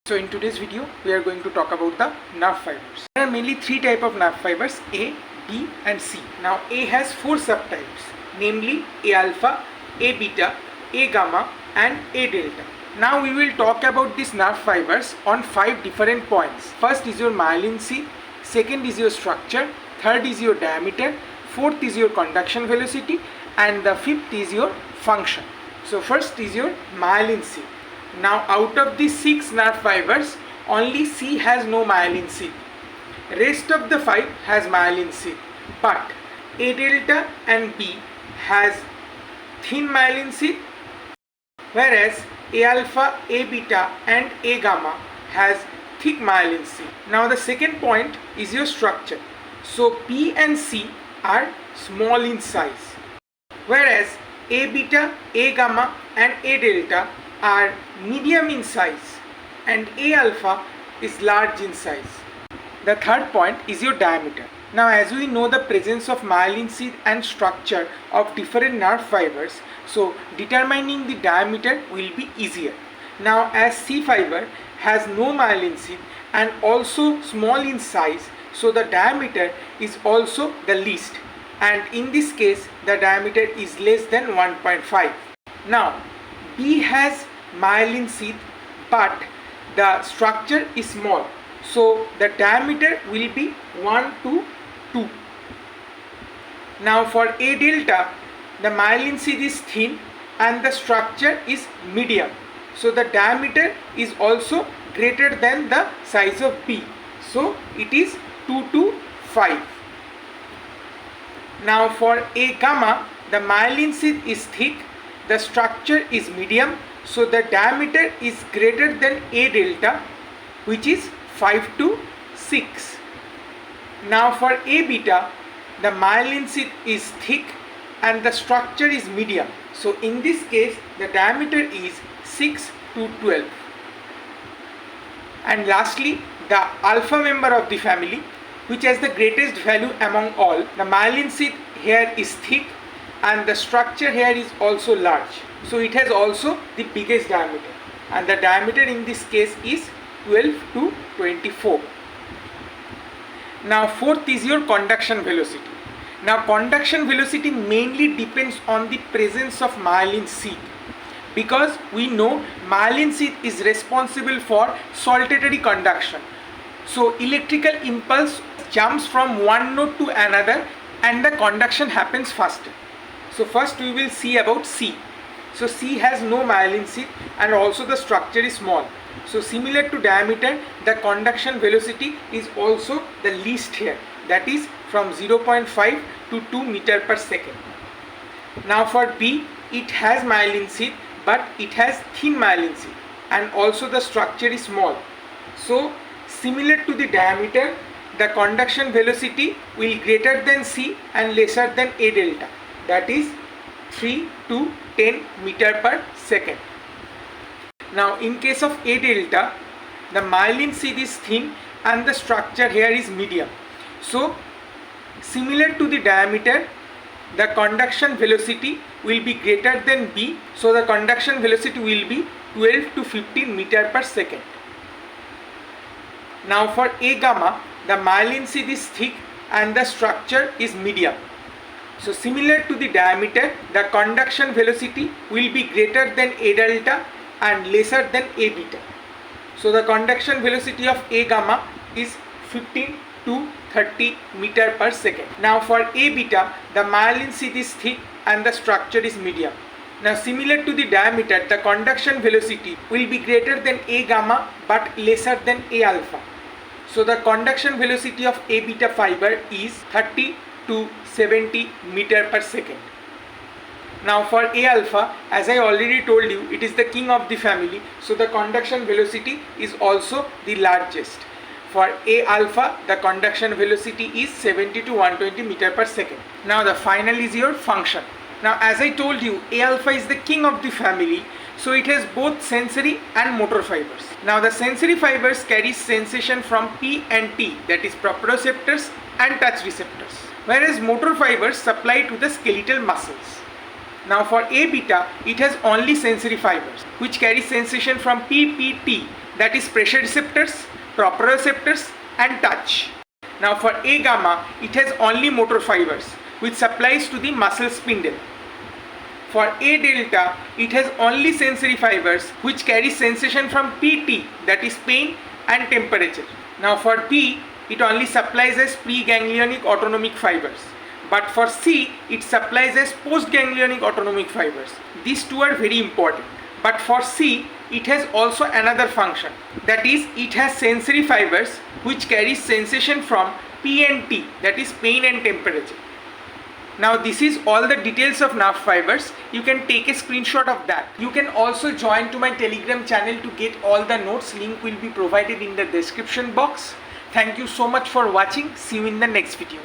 So in today's video we are going to talk about the nerve fibers. There are mainly three types of nerve fibers: A, B and C. Now A has four subtypes, namely A alpha, A beta, A gamma and A delta. Now we will talk about these nerve fibers on 5 different points. First is your myelin sheath, second is your structure, third is your diameter, fourth is your conduction velocity and the fifth is your function. So first is your myelin sheath. Now out of these 6 nerve fibers, only C has no myelin sheath. Rest of the 5 has myelin sheath. But A delta and B has thin myelin sheath, whereas A alpha, A beta and A gamma has thick myelin sheath. Now the second point is your structure. So B and C are small in size, whereas A beta, A gamma and A delta are medium in size and A alpha is large in size. The third point is your diameter. Now as we know the presence of myelin sheath and structure of different nerve fibers, so determining the diameter will be easier. Now as C fiber has no myelin sheath and also small in size, so the diameter is also the least, and in this case the diameter is less than 1.5. Now B has myelin sheath but the structure is small, so the diameter will be 1 to 2. Now for A delta, the myelin sheath is thin and the structure is medium, so the diameter is also greater than the size of B, so it is 2 to 5. Now for A gamma, the myelin sheath is thick, the structure is medium, so the diameter is greater than A delta, which is 5 to 6. Now for A beta, the myelin sheath is thick and the structure is medium, so in this case the diameter is 6 to 12. And lastly, the alpha member of the family, which has the greatest value among all, the myelin sheath here is thick and the structure here is also large, so it has also the biggest diameter, and the diameter in this case is 12 to 24. Now fourth is your conduction velocity. Now conduction velocity mainly depends on the presence of myelin sheath, because we know myelin sheath is responsible for saltatory conduction. So electrical impulse jumps from one node to another and the conduction happens faster. So first we will see about C. So C has no myelin sheath and also the structure is small. So similar to diameter, the conduction velocity is also the least here, that is from 0.5 to 2 meter per second. Now for B, it has myelin sheath but it has thin myelin sheath and also the structure is small. So similar to the diameter, the conduction velocity will greater than C and lesser than A delta, that is 3 to 10 meter per second. Now in case of A delta, the myelin sheath is thin and the structure here is medium. So similar to the diameter, the conduction velocity will be greater than B, so the conduction velocity will be 12 to 15 meter per second. Now for A gamma, the myelin sheath is thick and the structure is medium. So similar to the diameter, the conduction velocity will be greater than A delta and lesser than A beta. So the conduction velocity of A gamma is 15 to 30 meter per second. Now for A beta, the myelin sheath is thick and the structure is medium. Now similar to the diameter, the conduction velocity will be greater than A gamma but lesser than A alpha. So the conduction velocity of A beta fiber is 30 to 70 meter per second. Now for A alpha, as I already told you, it is the king of the family, so the conduction velocity is also the largest. For A alpha, the conduction velocity is 70 to 120 meter per second. Now the final is your function. Now as I told you, A alpha is the king of the family, so it has both sensory and motor fibers. Now the sensory fibers carry sensation from P and T, that is proprioceptors and touch receptors, whereas motor fibers supply to the skeletal muscles. Now for A beta, it has only sensory fibers which carry sensation from P, P, T, that is pressure receptors, proprioceptors and touch. Now for A gamma, it has only motor fibers which supplies to the muscle spindle. For A delta, it has only sensory fibers which carry sensation from PT, that is pain and temperature. Now for B, it only supplies as preganglionic autonomic fibers. But for C, it supplies as postganglionic autonomic fibers. These two are very important. But for C, it has also another function. That is, it has sensory fibers which carry sensation from P and T, that is pain and temperature. Now this is all the details of nerve fibers. You can take a screenshot of that. You can also join to my Telegram channel to get all the notes. Link will be provided in the description box. Thank you so much for watching. See you in the next video.